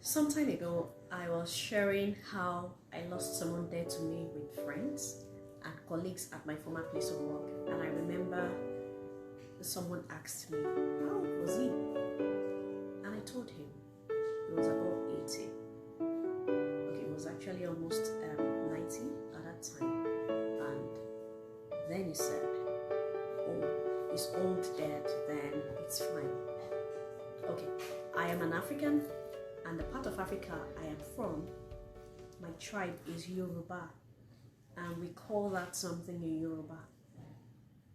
Some time ago, I was sharing how I lost someone dear to me with friends and colleagues at my former place of work. And I remember someone asked me, how old was he? And I told him he was about 80. Okay, he was actually almost 90 at that time. And then he said, oh, he's old dead, then it's fine. Okay, I am an African, and the part of Africa I am from, my tribe is Yoruba, and we call that something in Yoruba.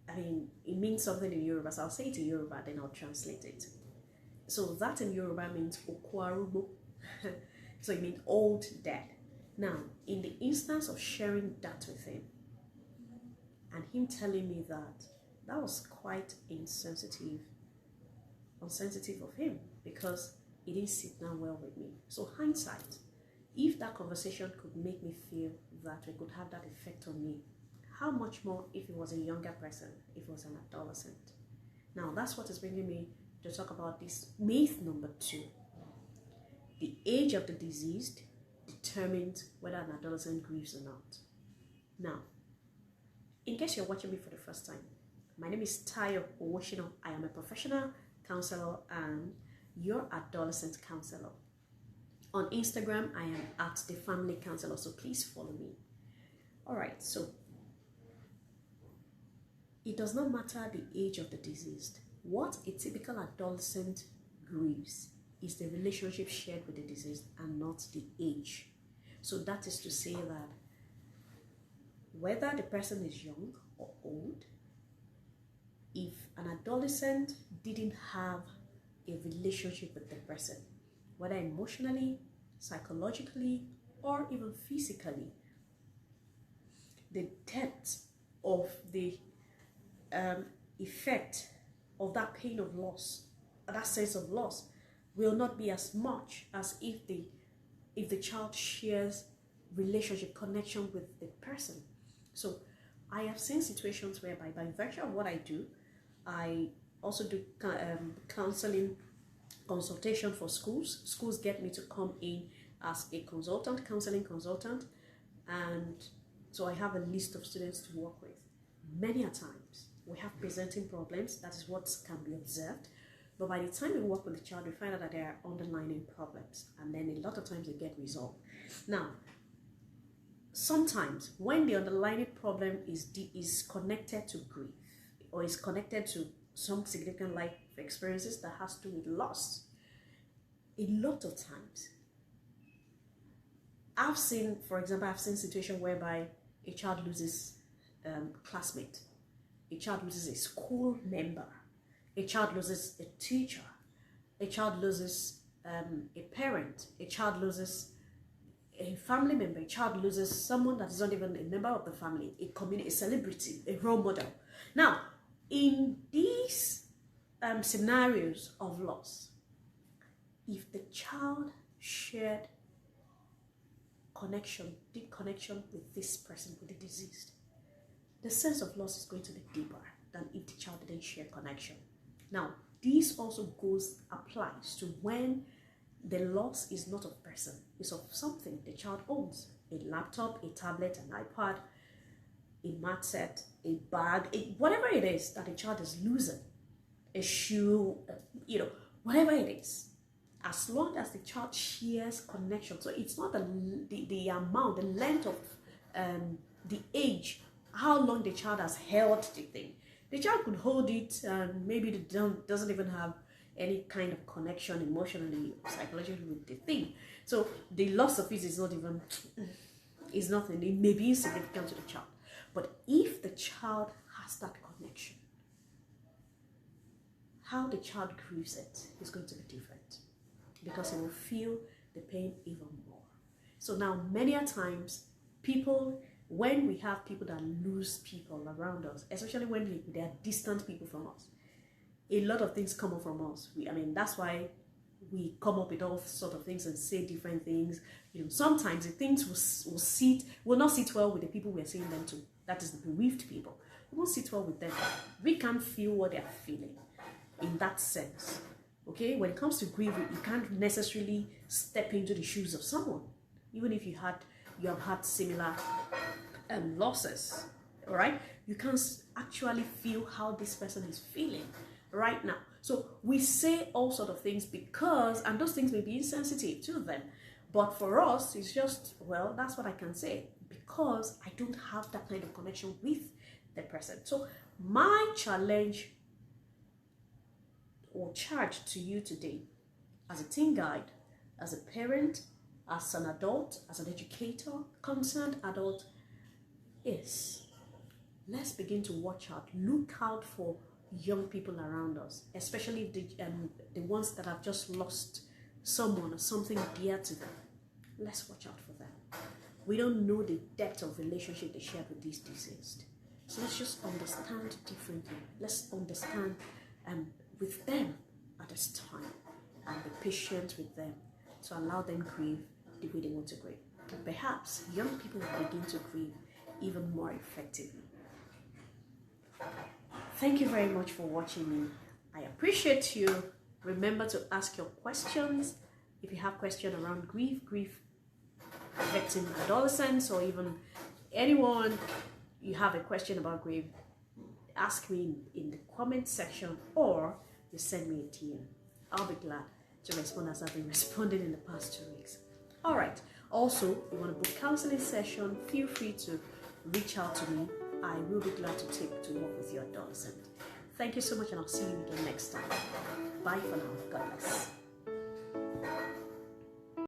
I mean, it means something in Yoruba, so I'll say it in Yoruba, then I'll translate it. So that in Yoruba means Okwarubo. So it means old dead. Now, in the instance of sharing that with him, and him telling me that was quite insensitive of him, because it didn't sit down well with me. So hindsight, if that conversation could make me feel that it could have that effect on me, how much more if it was a younger person, if it was an adolescent. Now that's what is bringing me to talk about this myth number 2. The age of the deceased determines whether an adolescent grieves or not. Now, in case you're watching me for the first time, my name is Owosina. I am a professional counselor and your adolescent counselor. On Instagram, I am at the family counselor, so please follow me. All right, so it does not matter the age of the deceased. What a typical adolescent grieves is the relationship shared with the deceased and not the age. So that is to say that whether the person is young or old, if an adolescent didn't have a relationship with the person, whether emotionally, psychologically, or even physically, the depth of the effect of that pain of loss, that sense of loss, will not be as much as if the child shares relationship connection with the person. So I have seen situations whereby, by virtue of what I do, I also do counseling consultation for schools. Schools get me to come in as a consultant, counseling consultant, and so I have a list of students to work with. Many a times we have presenting problems, that is what can be observed, but by the time we work with the child, we find out that there are underlying problems, and then a lot of times they get resolved. Now, sometimes when the underlying problem is connected to grief, or is connected to some significant life experiences that has to do with loss, a lot of times I've seen situations whereby a child loses a classmate, a child loses a school member, a child loses a teacher, a child loses a parent, a child loses a family member, a child loses someone that is not even a member of the family, a community, a celebrity, a role model. Now, in these scenarios of loss, if the child shared deep connection with this person, with the deceased, the sense of loss is going to be deeper than if the child didn't share connection. Now, this also applies to when the loss is not of person, it's of something the child owns: a laptop, a tablet, an iPad, a mat set, a bag, whatever it is that the child is losing, a shoe, whatever it is. As long as the child shares connection, so it's not the amount, the length of the age, how long the child has held the thing. The child could hold it and maybe doesn't even have any kind of connection emotionally or psychologically with the thing. So the loss of it is nothing. It may be insignificant to the child. But if the child has that connection, how the child grieves it is going to be different, because it will feel the pain even more. So now, many a times, when we have people that lose people around us, especially when they are distant people from us, a lot of things come up from us. That's why we come up with all sort of things and say different things. Sometimes the things will not sit well with the people we are saying them to. That is the bereaved people. It won't sit well with them. We can't feel what they are feeling in that sense. Okay, when it comes to grief, you can't necessarily step into the shoes of someone, even if you have had similar losses. All right, you can actually feel how this person is feeling right now. So we say all sort of things because, and those things may be insensitive to them, but for us it's just, well, that's what I can say because I don't have that kind of connection with the person. So my challenge or charge to you today, as a teen guide, as a parent, as an adult, as an educator, concerned adult, is let's begin to watch out, look out for young people around us, especially the ones that have just lost someone or something dear to them. Let's watch out for them. We don't know the depth of relationship they shared with these deceased. So let's just understand differently. Let's understand with them at this time and be patient with them to allow them grieve the way they want to grieve. And perhaps young people will begin to grieve even more effectively. Thank you very much for watching me. I appreciate you. Remember to ask your questions. If you have questions around grief affecting adolescents, or even anyone, you have a question about grief, ask me in the comment section, or you send me a DM. I'll be glad to respond as I've been responding in the past 2 weeks. All right. Also, if you want to book counseling session, feel free to reach out to me. I will be glad to work with your adolescent. Thank you so much, and I'll see you again next time. Bye for now. God bless.